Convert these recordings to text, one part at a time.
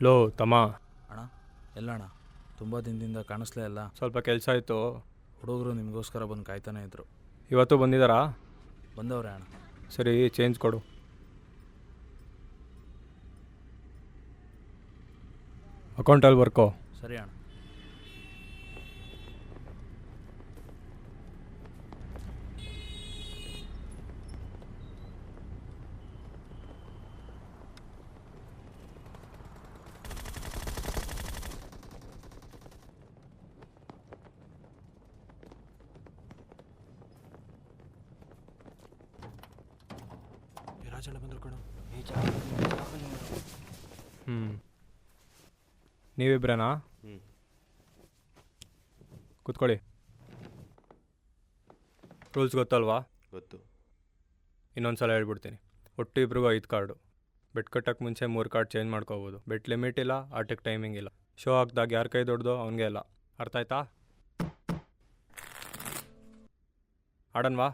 Low ತಮ್ಮ, ಅಣ್ಣ ಎಲ್ಲಣ್ಣ ತುಂಬ ದಿನದಿಂದ ಕಾಣಿಸ್ಲೇ ಇಲ್ಲ. ಸ್ವಲ್ಪ ಕೆಲಸ ಇತ್ತು. ಹುಡುಗರು ನಿಮಗೋಸ್ಕರ ಬಂದು ಕಾಯ್ತಾನೆ ಇದ್ರು. ಇವತ್ತು ಬಂದಿದ್ದಾರಾ? ಬಂದವ್ರೆ ಅಣ್ಣ. ಸರಿ, ಚೇಂಜ್ ಕೊಡು. ಅಕೌಂಟಲ್ಲಿ ಬರ್ಕೋ. ಸರಿ ಅಣ್ಣ. ರಾಜಣ್ಣ ಬಂದ್ರು ಕಣೋ. ನೀವಿಬ್ರೇನಾ? ಕೂತ್ಕೊಳ್ಳಿ. ರೂಲ್ಸ್ ಗೊತ್ತಲ್ವಾ? ಗೊತ್ತು. ಇನ್ನೊಂದು ಸಲ ಹೇಳ್ಬಿಡ್ತೀನಿ. ಒಟ್ಟು ಇಬ್ರಿಗೂ 5 ಕಾರ್ಡು. ಬೆಟ್ ಕಟ್ಟಕ್ಕೆ ಮುಂಚೆ 3 ಕಾರ್ಡ್ ಚೇಂಜ್ ಮಾಡ್ಕೋಬೋದು. ಬೆಟ್ ಲಿಮಿಟ್ ಇಲ್ಲ, ಆಟಕ್ಕೆ ಟೈಮಿಂಗ್ ಇಲ್ಲ. ಶೋ ಹಾಕ್ದಾಗ ಯಾರ ಕೈ ದೊಡ್ಡದೋ ಅವನಿಗೆ ಇಲ್ಲ. ಅರ್ಥ ಆಯ್ತಾ? ಆಡನ್ವಾ?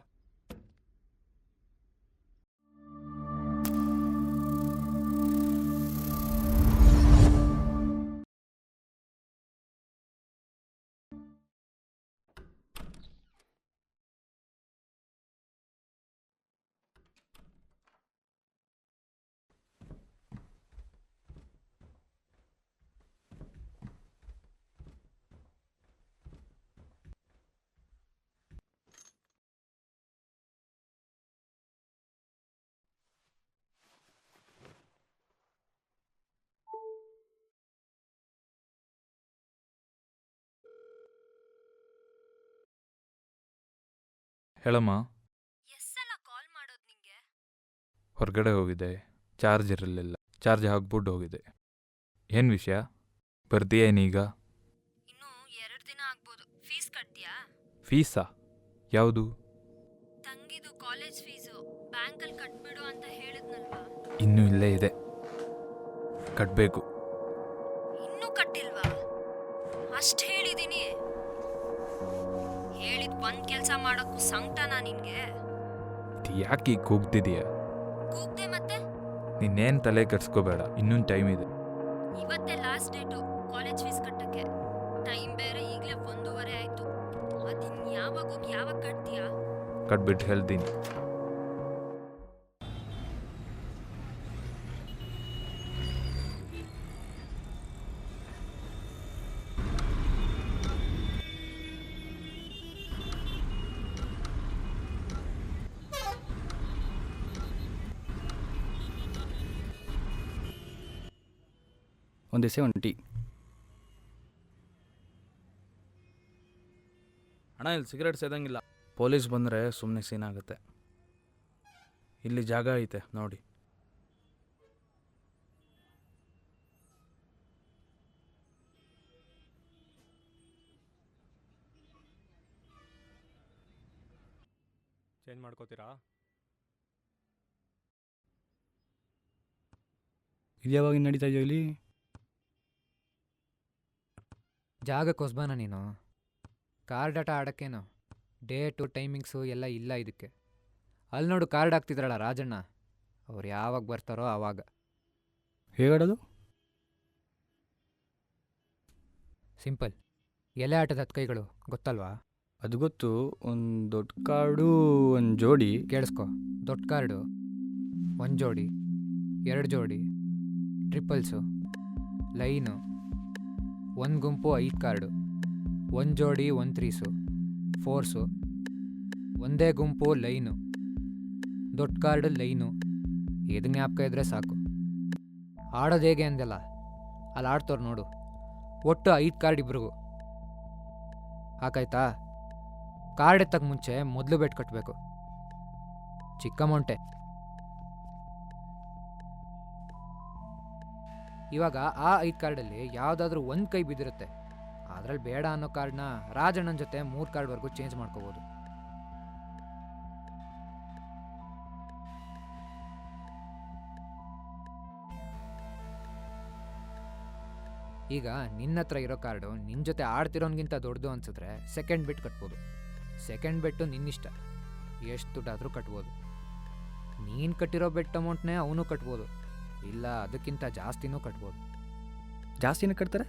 ಹೇಳಮ್ಮ. ಎಷ್ಟೆಲ್ಲ ಕಾಲ್ ಮಾಡೋದು ನಿಂಗೆ? ಹೊರಗಡೆ ಹೋಗಿದ್ದೆ, ಚಾರ್ಜ್ ಇರಲಿಲ್ಲ. ಚಾರ್ಜ್ ಹಾಕ್ಬಿಟ್ಟು ಹೋಗಿದ್ದೆ. ಏನು ವಿಷಯ? ಬರ್ತೀಯೇನೀಗ? ಇನ್ನು 2 ದಿನ ಆಗ್ಬೋದು. ಫೀಸ್ ಕಟ್ತೀಯಾ? ಫೀಸಾ? ಯಾವುದು? ತಂಗಿದು ಕಾಲೇಜ್ ಫೀಸು ಬ್ಯಾಂಕಲ್ಲಿ ಕಟ್ಬಿಡು ಅಂತ ಹೇಳಿದ್ನಲ್ವಾ? ಇನ್ನೂ ಇಲ್ಲೇ ಇದೆ, ಕಟ್ಟಬೇಕು. ಇನ್ನೂ ಕಟ್ಟಿಲ್ವಾ? ಅಷ್ಟು ಹೇಳಿದ್ದೀನಿ. ಹೇಳಿದ್ ಒಂದ್ ಕೆಲಸ ಮಾಡೋಕ್ಕೂ ಸಂಕಟನಾ ನಿನ್ಗೆ? ಯಾಕೆ ಈಗ ಕೂಗ್ತಿದೀಯ? ಕೂಗ್ದೆ ಮತ್ತೆ? ನಿನ್ನೇನು ತಲೆ ಕೆಡ್ಸ್ಕೋಬೇಡ, ಇನ್ನೊಂದು ಟೈಮ್ ಇದೆ. ಇವತ್ತೇ ಲಾಸ್ಟ್ ಡೇಟು ಕಾಲೇಜ್ ಫೀಸ್ ಕಟ್ಟಕ್ಕೆ. ಟೈಮ್ ಬೇರೆ ಈಗಲೇ 1:30 ಆಯ್ತು. ಅದಿನ್ ಯಾವಾಗ ಹೋಗಿ ಯಾವಾಗ ಕಟ್ತೀಯಾ? ಕಟ್ಬಿಟ್ಟು ಹೇಳ್ತೀನಿ. ಒಂದು ದಿವಸ ಒಂದು ಟೀ. ಅಣ್ಣ ಇಲ್ಲಿ ಸಿಗರೇಟ್ ಸೇದಂಗಿಲ್ಲ. ಪೊಲೀಸ್ ಬಂದರೆ ಸುಮ್ಮನೆ ಸೀನ್ ಆಗುತ್ತೆ. ಇಲ್ಲಿ ಜಾಗ ಐತೆ ನೋಡಿ. ಚೇಂಜ್ ಮಾಡ್ಕೋತೀರಾ? ಇದು ಯಾವಾಗ ನಡೀತಾ ಇದೆಯೋ ಇಲ್ಲಿ? ಜಾಗಕ್ಕೋಸ್ಬಾನ ನೀನು? ಕಾರ್ಡ್ ಆಟ ಆಡೋಕ್ಕೇನು? ಡೇಟು ಟೈಮಿಂಗ್ಸು ಎಲ್ಲ ಇಲ್ಲ ಇದಕ್ಕೆ. ಅಲ್ಲಿ ನೋಡು, ಕಾರ್ಡ್ ಹಾಕ್ತಿದ್ರಲ್ಲ ರಾಜಣ್ಣ, ಅವ್ರು ಯಾವಾಗ ಬರ್ತಾರೋ ಆವಾಗ. ಹೇಗಾಡೋದು? ಸಿಂಪಲ್. ಎಲೆ ಆಟದ 10 ಕೈಗಳು ಗೊತ್ತಲ್ವಾ? ಅದು ಗೊತ್ತು. ಒಂದು ದೊಡ್ಡ ಕಾರ್ಡು, ಒಂದು ಜೋಡಿ. ಕೇಳಿಸ್ಕೊ. ದೊಡ್ಡ ಕಾರ್ಡು 1 ಜೋಡಿ, 2 ಜೋಡಿ, ಟ್ರಿಪಲ್ಸು, ಲೈನು, 1 ಗುಂಪು 5 ಕಾರ್ಡು, 1 ಜೋಡಿ 1 3ಸು, ಫೋರ್ಸು, ಒಂದೇ ಗುಂಪು ಲೈನು, ದೊಡ್ಡ ಕಾರ್ಡು ಲೈನು. ಇದು ಜ್ಞಾಪಕ ಇದ್ರೆ ಸಾಕು. ಆಡೋದು ಹೇಗೆ ಅಂದೆಲ್ಲ ಅಲ್ಲಿ ಆಡ್ತವ್ರು ನೋಡು. ಒಟ್ಟು 5 ಕಾರ್ಡ್ ಇಬ್ರಿಗೂ. ಹಾಕಾಯ್ತಾ? ಕಾರ್ಡ್ ಎತ್ತಕ್ಕೆ ಮುಂಚೆ ಮೊದಲು ಬೆಟ್ ಕಟ್ಟಬೇಕು. ಚಿಕ್ಕ ಅಮೌಂಟೆ. ಇವಾಗ ಆ 5 ಕಾರ್ಡಲ್ಲಿ ಯಾವುದಾದ್ರೂ 1 ಕೈ ಬಿದ್ದಿರುತ್ತೆ. ಅದ್ರಲ್ಲಿ ಬೇಡ ಅನ್ನೋ ಕಾರ್ಡ್ನ ರಾಜಣ್ಣನ ಜೊತೆ 3 ಕಾರ್ಡ್ವರೆಗೂ ಚೇಂಜ್ ಮಾಡ್ಕೋಬೋದು. ಈಗ ನಿನ್ನ ಹತ್ರ ಇರೋ ಕಾರ್ಡು ನಿನ್ನ ಜೊತೆ ಆಡ್ತಿರೋನ್ಗಿಂತ ದೊಡ್ಡದು ಅನ್ಸಿದ್ರೆ ಸೆಕೆಂಡ್ ಬೆಟ್ ಕಟ್ಬೋದು. ಸೆಕೆಂಡ್ ಬೆಟ್ಟು ನಿನ್ನಿಷ್ಟ, ಎಷ್ಟು ದುಡ್ಡಾದರೂ ಕಟ್ಬೋದು. ನೀನು ಕಟ್ಟಿರೋ ಬೆಟ್ ಅಮೌಂಟ್ನೇ ಅವನು ಕಟ್ಬೋದು, ಇಲ್ಲ ಅದಕ್ಕಿಂತ ಜಾಸ್ತಿನೂ ಕಟ್ಬೋದು. ಜಾಸ್ತಿನೇ ಕಟ್ತಾರೆ?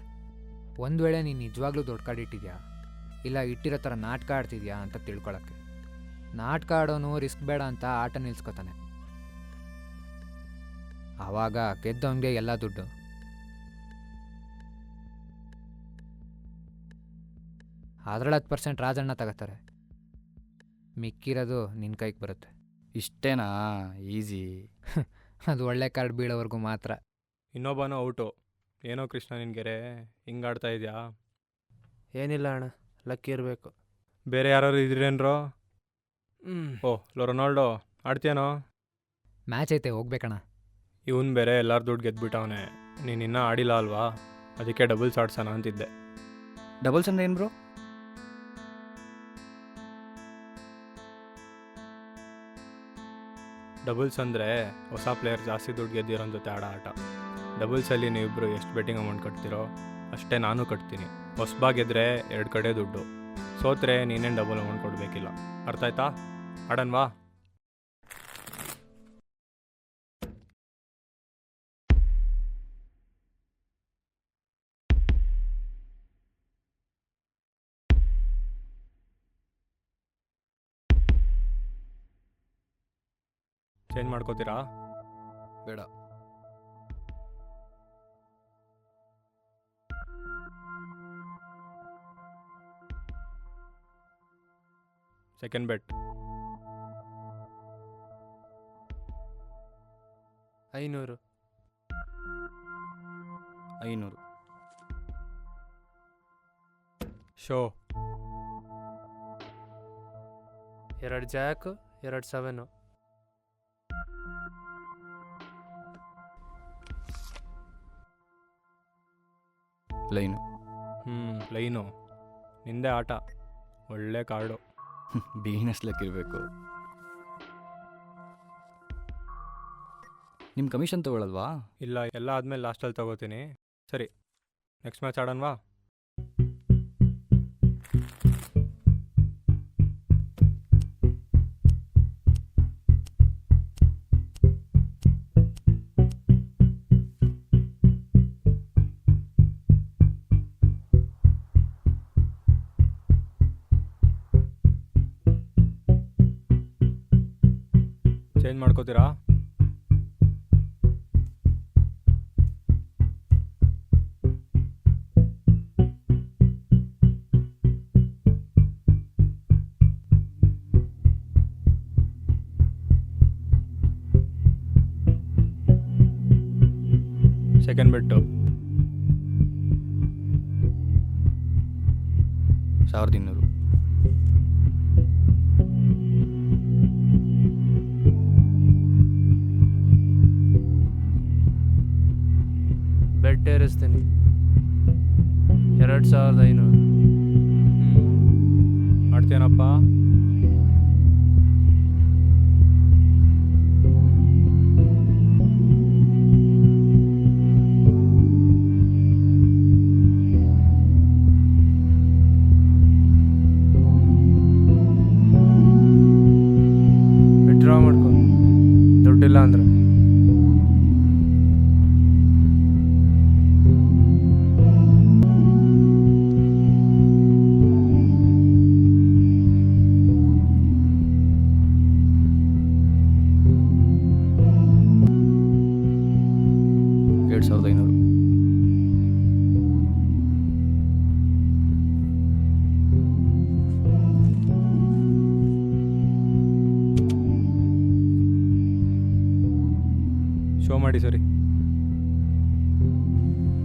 ಒಂದು ವೇಳೆ ನೀನು ನಿಜವಾಗ್ಲೂ ದೊಡ್ಡ ಕಾರ್ಡ್ ಇಟ್ಟಿದ್ಯಾ ಇಲ್ಲ ಇಟ್ಟಿರೋ ಥರ ನಾಟಕ ಆಡ್ತಿದ್ಯಾ ಅಂತ ತಿಳ್ಕೊಳಕ್ಕೆ. ನಾಟಕ ಆಡೋನು ರಿಸ್ಕ್ ಬೇಡ ಅಂತ ಆಟ ನಿಲ್ಸ್ಕೊತಾನೆ. ಆವಾಗ ಗೆದ್ದವನಿಗೆ ಎಲ್ಲ ದುಡ್ಡು. ಅದರಲ್ಲಿ 10% ರಾಜಣ್ಣ ತಗೋತಾರೆ, ಮಿಕ್ಕಿರೋದು ನಿನ್ನ ಕೈಗೆ ಬರುತ್ತೆ. ಇಷ್ಟೇನಾ? ಈಸಿ. ಅದು ಒಳ್ಳೆ ಕಾರ್ಡ್ ಬೀಳೋವರೆಗೂ ಮಾತ್ರ. ಇನ್ನೊಬ್ಬನೋ ಔಟು. ಏನೋ ಕೃಷ್ಣ ನಿನ್ಗೆರೆ ಹಿಂಗಾಡ್ತಾ ಇದೆಯಾ? ಏನಿಲ್ಲ ಅಣ್ಣ, ಲಕ್ಕಿ ಇರಬೇಕು. ಬೇರೆ ಯಾರು ಇದ್ರೇನ್ರೋ? ಓ ರೊನಾಲ್ಡೋ ಆಡ್ತೀಯನೋ? ಮ್ಯಾಚ್ ಐತೆ, ಹೋಗ್ಬೇಕಣ್ಣ. ಇವನು ಬೇರೆ ಎಲ್ಲರ ದುಡ್ಡು ಗೆದ್ಬಿಟ್ಟವನೆ. ನೀನು ಇನ್ನೂ ಆಡಿಲ್ಲ ಅಲ್ವಾ, ಅದಕ್ಕೆ ಡಬಲ್ಸ್ ಆಡ್ಸೋಣ ಅಂತಿದ್ದೆ. ಡಬಲ್ಸ್ ಅಂದ್ರೆ ಏನು ಬ್ರೋ? ಡಬಲ್ಸ್ ಅಂದರೆ ಹೊಸ ಪ್ಲೇಯರ್ ಜಾಸ್ತಿ ದುಡ್ಡು ಗೆದ್ದಿರೋ ಜೊತೆ ಆಡೋ ಆಟ. ಡಬಲ್ಸಲ್ಲಿ ನೀವಿಬ್ಬರು ಎಷ್ಟು ಬೆಟ್ಟಿಂಗ್ ಅಮೌಂಟ್ ಕಟ್ತೀರೋ ಅಷ್ಟೇ ನಾನು ಕಟ್ತೀನಿ. ಹೊಸಬಾಗಿ ಗೆದ್ರೆ 2 ಕಡೆ ದುಡ್ಡು, ಸೋತ್ರೆ ನೀನೇನು ಡಬಲ್ ಅಮೌಂಟ್ ಕೊಡಬೇಕಿಲ್ಲ. ಅರ್ಥ ಆಯ್ತಾ? ಆಡನ್ವಾ? ಚೇಂಜ್ ಮಾಡ್ಕೋತೀರಾ? ಬೇಡ. Second bet 500. 500. Show 2 jack, 2 7. Line. Line ನಿಂದೆ ಆಟ. ಒಳ್ಳೆ ಕಾರ್ಡು. ಬಿಗಿನರ್ಸ್ ಲೆಕ್ಕಿರಬೇಕು. ನಿಮ್ಮ ಕಮಿಷನ್ ತಗೊಳ್ಳಲ್ವಾ? ಇಲ್ಲ, ಎಲ್ಲ ಆದಮೇಲೆ ಲಾಸ್ಟಲ್ಲಿ ತಗೋತೀನಿ. ಸರಿ, ನೆಕ್ಸ್ಟ್ ಮ್ಯಾಚ್ ಆಡನ್ವಾ? ಚೇಂಜ್ ಮಾಡ್ಕೋತೀರಾ? ಸೆಕೆಂಡ್ ಬೆಟ್ಟು 1200. ಬೆಡ್ ಏರಿಸ್ತೀನಿ. 2500. ಆಡ್ತೀನಪ್ಪ? ವಿಡ್ರಾ ಮಾಡ್ಕೊ, ದುಡ್ಡಿಲ್ಲ ಅಂದ್ರೆ. ಶೋ ಮಾಡಿ ಸರಿ.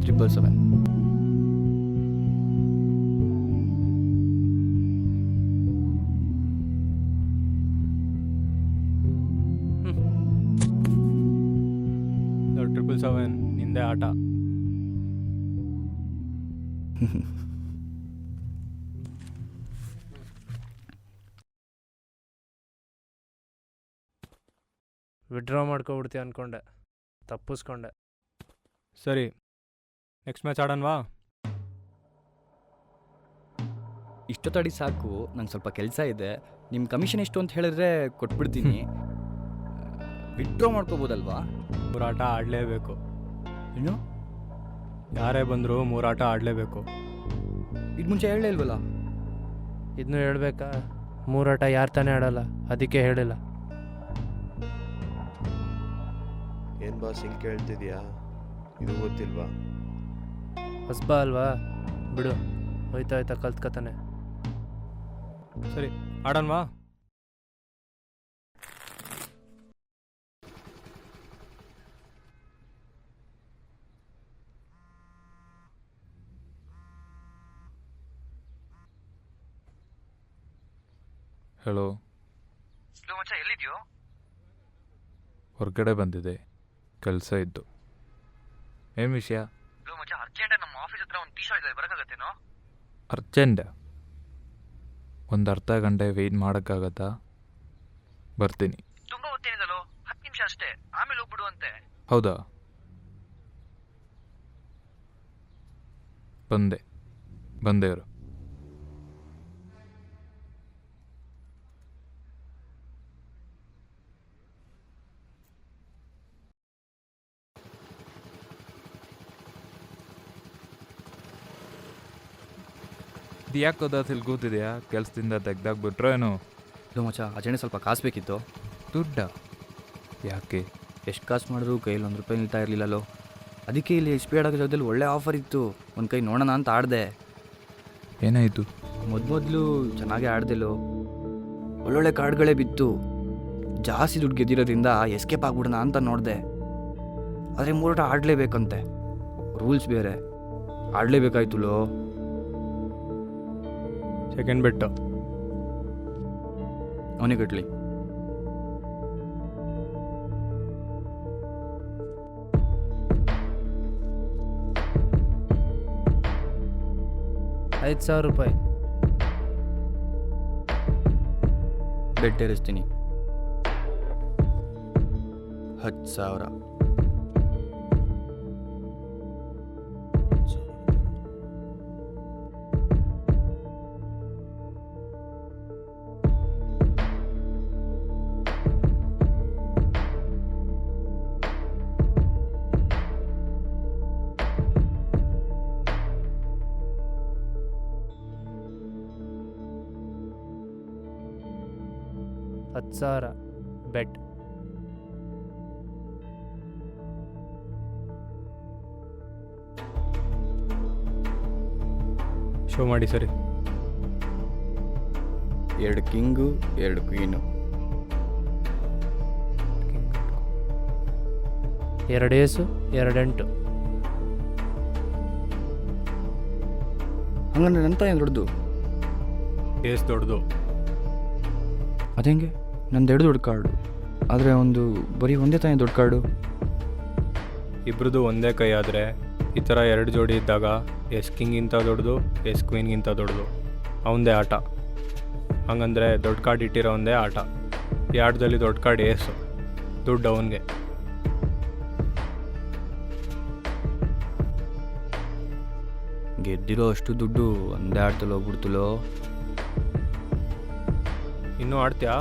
777. ಅದು 777 ನಿಂದೆ ಆಟ. ವಿಡ್ರಾ ಮಾಡ್ಕೊಬಿಡ್ತೀವಿ ಅಂದ್ಕೊಂಡೆ, ತಪ್ಪಿಸ್ಕೊಂಡೆ. ಸರಿ, ನೆಕ್ಸ್ಟ್ ಮ್ಯಾಚ್ ಆಡನ್ವಾ? ಇಷ್ಟೊತ್ತಡಿ ಸಾಕು, ನಂಗೆ ಸ್ವಲ್ಪ ಕೆಲಸ ಇದೆ. ನಿಮ್ಮ ಕಮಿಷನ್ ಎಷ್ಟು ಅಂತ ಹೇಳಿದ್ರೆ ಕೊಟ್ಬಿಡ್ತೀನಿ. ವಿಡ್ರಾ ಮಾಡ್ಕೋಬೋದಲ್ವಾ? ಹೋರಾಟ ಆಡಲೇಬೇಕು. ಏನು? ಯಾರೇ ಬಂದರೂ 3 ಆಟ ಆಡಲೇಬೇಕು. ಇದು ಮುಂಚೆ ಹೇಳಲೇ ಇಲ್ವಲ್ಲ? ಇದನ್ನು ಹೇಳ್ಬೇಕಾ? 3 ಆಟ ಯಾರು ತಾನೇ ಆಡಲ್ಲ, ಅದಕ್ಕೆ ಹೇಳಿಲ್ಲ. ಏನು ಬಾಸ್ ಹಿಂಗೆ ಕೇಳ್ತಿದ್ಯಾ? ಇದು ಗೊತ್ತಿಲ್ವಾ? ಹೊಸ್ಬಾ ಅಲ್ವಾ, ಬಿಡು, ಹೋಯ್ತಾ ಹೋಯ್ತಾ ಕಲ್ತ್ಕತಾನೆ. ಸರಿ ಆಡೋಣವಾ? ಹೇಳೋ. ಎಲ್ಲಿದ್ಯೋ? ಹೊರಗಡೆ ಬಂದಿದೆ, ಕೆಲಸ ಇದ್ದು. ಏನು ವಿಷಯ? ಅರ್ಜೆಂಟ್ ನಮ್ಮ ಆಫೀಸ್ ಹತ್ರ ಒಂದು ಟೀ ಶಾಪ್ ಇದೆ, ಬರೋಕ್ಕಾಗತ್ತೇನೋ? ಅರ್ಜೆಂಟ್? ಒಂದು ಅರ್ಧ ಗಂಟೆ ವೆಯ್ಟ್ ಮಾಡೋಕ್ಕಾಗತ್ತಾ? ಬರ್ತೀನಿ. ತುಂಬ ಹೊತ್ತೇನಿದಲ್ಲೋ, 10 ನಿಮಿಷ ಅಷ್ಟೇ, ಆಮೇಲೆ ಹೋಗ್ಬಿಡು ಅಂತೆ. ಹೌದಾ? ಬಂದೇವ್ರು. ಇದು ಯಾಕೆ ಹೋದಾತಿಲ್ ಕೂತಿದೆಯಾ? ಕೆಲಸದಿಂದ ತೆಗ್ದಾಕ್ಬಿಟ್ರೋ ಏನೋ? ಇದು ಮಚ್ಚ, ಅಜೆಂಡೆ ಸ್ವಲ್ಪ ಕಾಸು ಬೇಕಿತ್ತು. ದುಡ್ಡ? ಯಾಕೆ? ಎಷ್ಟು ಕಾಸು ಮಾಡಿದ್ರು ಕೈಯಲ್ಲಿ ₹1 ನಿಲ್ತಾ ಇರಲಿಲ್ಲಲ್ಲೋ. ಅದಕ್ಕೆ ಇಲ್ಲಿ ಸ್ಪೀಡ್ ಆಗೋ ಜಾಗದಲ್ಲಿ ಒಳ್ಳೆ ಆಫರ್ ಇತ್ತು, ಒಂದು ಕೈ ನೋಡೋಣ ಅಂತ ಆಡಿದೆ. ಏನಾಯಿತು? ಮೊದಲು ಚೆನ್ನಾಗೇ ಆಡ್ದೆಲ್ಲೋ, ಒಳ್ಳೊಳ್ಳೆ ಕಾರ್ಡ್ಗಳೇ ಬಿತ್ತು. ಜಾಸ್ತಿ ದುಡ್ಡು ಗೆದ್ದಿರೋದ್ರಿಂದ ಎಸ್ಕೇಪ್ ಆಗ್ಬಿಡೋಣ ಅಂತ ನೋಡಿದೆ. ಆದರೆ 3 ಆಟ ಆಡಲೇಬೇಕಂತೆ, ರೂಲ್ಸ್ ಬೇರೆ, ಆಡಲೇಬೇಕಾಯ್ತುಲೋ. ಸೆಕೆಂಡ್ ಬೆಟ್ಟು ಅವನಿಗೆ ಕಟ್ಲಿ. ₹5,000. ಬೆಟ್ ಏರಿಸ್ತೀನಿ, 10,000. $10,000 ಬೆಟ್. ಶೋ ಮಾಡಿ ಸರಿ. 2 ಕಿಂಗು 2 ಕ್ವೀನು. 2 ಏಸು 2 ಎಂಟು. ಹಂಗಂದ್ರೆ ನಂತ ಏನು ದೊಡ್ಡದು? ಏಸ್ ದೊಡ್ಡದು. ಅದೇಂಗೆ? ನಂದು 2 ದೊಡ್ಡ ಕಾರ್ಡು, ಆದರೆ ಒಂದು ಬರೀ ಒಂದೇ ತಾನೇ ದೊಡ್ಡ ಕಾರ್ಡು. ಇಬ್ರದ್ದು ಒಂದೇ ಕೈ ಆದರೆ ಈ ಥರ 2 ಜೋಡಿ ಇದ್ದಾಗ ಎಸ್ ಕಿಂಗಿಂತ ದೊಡ್ಡದು, ಎಸ್ ಕ್ವೀನ್ಗಿಂತ ದೊಡ್ಡದು, ಅವಂದೇ ಆಟ. ಹಂಗಂದರೆ ದೊಡ್ಡ ಕಾರ್ಡ್ ಇಟ್ಟಿರೋ ಒಂದೇ ಆಟ. ಈ ಆಟದಲ್ಲಿ ದೊಡ್ಡ ಕಾರ್ಡ್ ಏಸು, ದುಡ್ಡು ಅವನಿಗೆ. ಗೆದ್ದಿರೋ ಅಷ್ಟು ದುಡ್ಡು ಒಂದೇ ಆಡ್ತಲೋ ಹೋಗ್ಬಿಡ್ತಲೋ. ಇನ್ನೂ ಆಡ್ತೀಯಾ?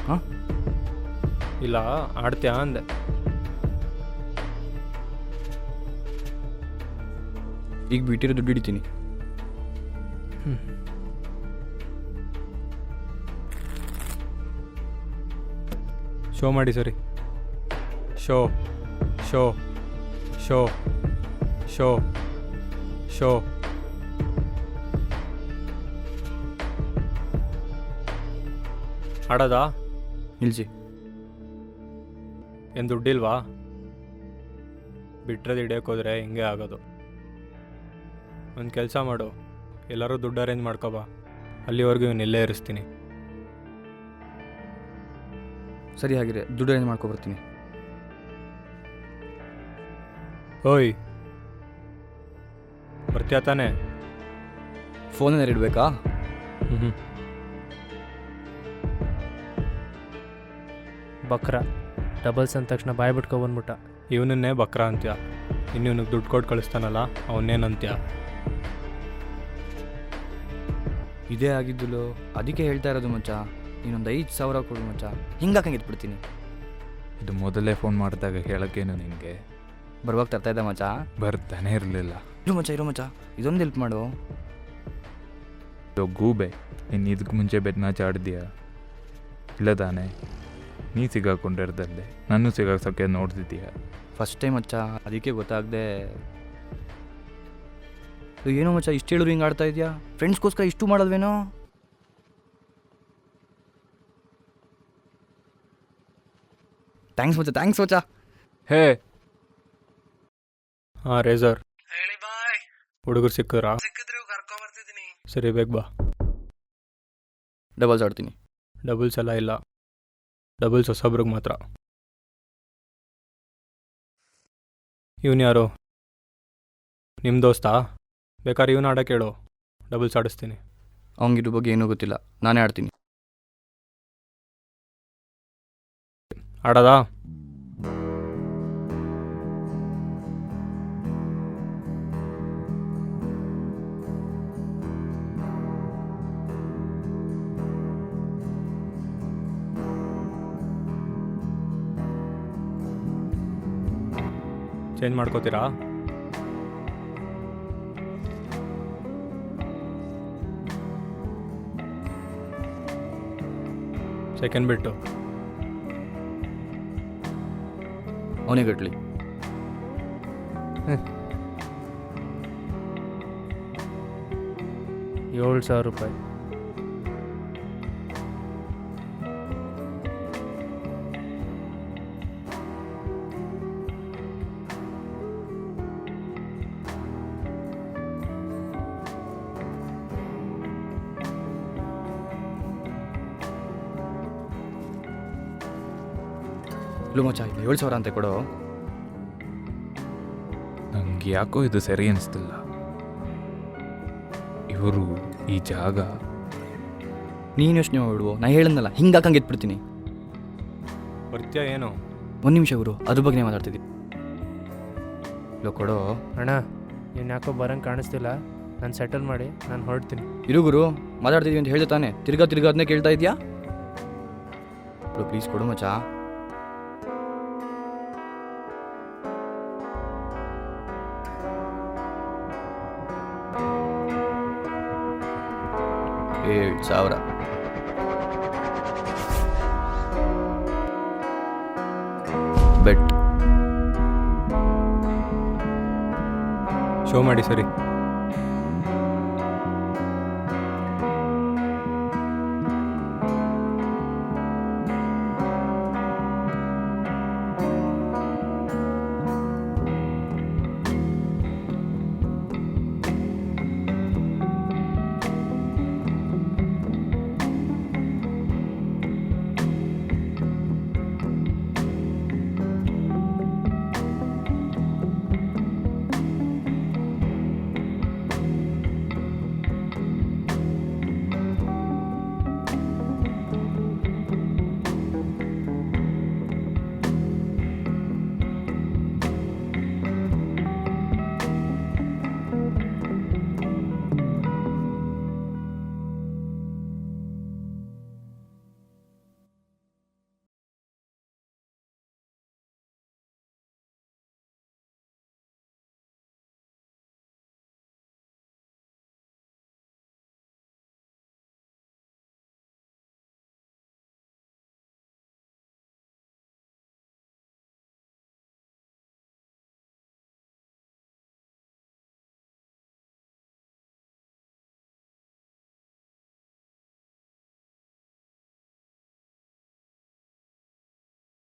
ಹಾಂ, ಇಲ್ಲ ಆಡ್ತೀಯಾ ಅಂದೆ. ಈಗ ಬಿಟ್ಟಿರೋ ದುಡ್ಡು ಹಿಡಿತೀನಿ. ಶೋ ಮಾಡಿ ಸರಿ. Show show show show show. ಆಡೋದಾ? ನಿಲ್ಸಿ. ಏನು ದುಡ್ಡಿಲ್ವಾ? ಬಿಟ್ರದ್ದು ಹಿಡಿಯೋಕ್ಕೋದ್ರೆ ಹಿಂಗೆ ಆಗೋದು. ಒಂದು ಕೆಲಸ ಮಾಡು, ಎಲ್ಲರೂ ದುಡ್ಡು ಅರೇಂಜ್ ಮಾಡ್ಕೊಬಾ, ಅಲ್ಲಿವರೆಗೂ ಇವನು ಇಲ್ಲೇ ಇರಿಸ್ತೀನಿ. ಸರಿ, ಹಾಗಿದ್ರೆ ದುಡ್ಡು ಅರೇಂಜ್ ಮಾಡ್ಕೊಬರ್ತೀನಿ. ಓಯ್, ಬರ್ತೀಯಾ ತಾನೇ? ಫೋನೇನಾರು ಇಡಬೇಕಾ? ಹ್ಞೂ. ಬಕ್ರ ಡಬಲ್ಸ್ ಅಂದ ತಕ್ಷಣ ಬಾಯ್ ಬಿಟ್ಕೊಬಂದ್ಬಿಟ್ಟ. ಇವನನ್ನೇ ಬಕ್ರ ಅಂತ್ಯ, ಇನ್ನು ಇವನಿಗೆ ದುಡ್ಡು ಕೊಟ್ಟು ಕಳಿಸ್ತಾನಲ್ಲ ಅವನ್ನೇನಂತ್ಯ? ಇದೇ ಆಗಿದ್ದುಲೋ, ಅದಕ್ಕೆ ಹೇಳ್ತಾ ಇರೋದು ಮಚ್ಚ. ಇನ್ನೊಂದು 5,000 ಕೊಡು ಮಚ್ಚ, ಹಿಂಗಾಕಂಗೆ ಎತ್ಬಿಡ್ತೀನಿ. ಇದು ಮೊದಲೇ ಫೋನ್ ಮಾಡಿದಾಗ ಹೇಳೋಕ್ಕೇನು ನಿನಗೆ? ಬರುವಾಗ ತರ್ತಾ ಇದ್ದ ಮಚ್ಚ. ಬರ್ತಾನೆ ಇರಲಿಲ್ಲ. ಇರು ಮಚ್ಚ ಇದೊಂದು ಹೆಲ್ಪ್ ಮಾಡು. ಗೂಬೆ, ನೀನು ಇದಕ್ಕೆ ಮುಂಚೆ ಬೆಟ್ ಮ್ಯಾಚ್ ಆಡಿದ್ಯಾ? ಇಲ್ಲ ತಾನೆ? ನೀ ಸಿಗಾಕೊಂಡಿರ್ದಲ್ಲೇ ನಾನು ಸಿಗಾಕ್ಸೋಕ್ಕೆ ನೋಡ್ತಿದ್ದೀಯ. ಫಸ್ಟ್ ಟೈಮ್ ಮಚ್ಚ, ಅದಕ್ಕೆ ಗೊತ್ತಾಗದೆ. ಏನೋ ಮಚ್ಚ ಇಷ್ಟು ಹೇಳಿದ್ರು ಹಿಂಗೆ ಆಡ್ತಾ ಇದೆಯಾ? ಫ್ರೆಂಡ್ಸ್ಗೋಸ್ಕರ ಇಷ್ಟು ಮಾಡೋದ್ವೇನೋ? ಥ್ಯಾಂಕ್ಸ್ ಮಚ್ಚ. ಹೇ, ಹಾಂ ರೇಸರ್, ಹೇಳಿ ಬಾಯ್. ಹುಡುಗರು ಸಿಕ್ಕಿದ್ರಾ? ಸಿಕ್ಕಿದ್ರು ಕರ್ಕೊಂಬರ್ತಿದ್ದೀನಿ. ಸರಿ ಬೇಗ ಬಾ. ಡಬಲ್ಸ್ ಆಡ್ತೀನಿ. ಡಬಲ್ಸ್ ಎಲ್ಲ ಇಲ್ಲ, ಡಬಲ್ಸ್ ಹೊಸಬ್ರಿಗೆ ಮಾತ್ರ. ಇವನು ಯಾರು? ನಿಮ್ಮ ದೋಸ್ತಾ? ಬೇಕಾದ್ರೆ ಇವನು ಆಡೋಕೆ ಹೇಳು, ಡಬಲ್ಸ್ ಆಡಿಸ್ತೀನಿ. ಅವ್ನಿಗಿದ್ರ ಬಗ್ಗೆ ಏನೂ ಗೊತ್ತಿಲ್ಲ, ನಾನೇ ಆಡ್ತೀನಿ. ಆಡೋದಾ? ಚೇಂಜ್ ಮಾಡ್ಕೋತೀರಾ? ಸೆಕೆಂಡ್ ಬಿಟ್ಟು ಅವನೇ ಕಟ್ಲಿ. ₹7,000. ಇಲ್ಲ ಮಚ್ಚ, 7,000 ಅಂತ ಕೊಡು. ನಂಗೆ ಯಾಕೋ ಇದು ಸರಿ ಅನಿಸ್ತಿಲ್ಲ. ಇವರು ಈ ಜಾಗ ನೀನು ಯೋಚನೆ ಮಾಡ್ಬಿಡುವ, ನಾ ಹೇಳದ್ನಲ್ಲ ಹಿಂಗೆ ಹಾಕಂಗೆ ಎತ್ಬಿಡ್ತೀನಿ. ಬರ್ತೀಯ ಏನು? ಒಂದು ನಿಮಿಷ ಗುರು, ಅದ್ರ ಬಗ್ಗೆ ಮಾತಾಡ್ತಿದ್ದಿ. ಇಲ್ಲ ಕೊಡು. ಅಣ್ಣ, ನೀನು ಯಾಕೋ ಬರಂಗೆ ಕಾಣಿಸ್ತಿಲ್ಲ. ನಾನು ಸೆಟಲ್ ಮಾಡಿ ನಾನು ಹೊರಡ್ತೀನಿ. ಇರು ಗುರು, ಮಾತಾಡ್ತಿದ್ವಿ ಅಂತ ಹೇಳ್ದೆ ತಾನೆ, ತಿರ್ಗಾ ಅದನ್ನೇ ಕೇಳ್ತಾ ಇದೆಯಾ? ಪ್ಲೀಸ್ ಕೊಡು ಮಚ್ಚ. $7,000. ಬೆಟ್ ಶೋ ಮಾಡಿ ಸರಿ.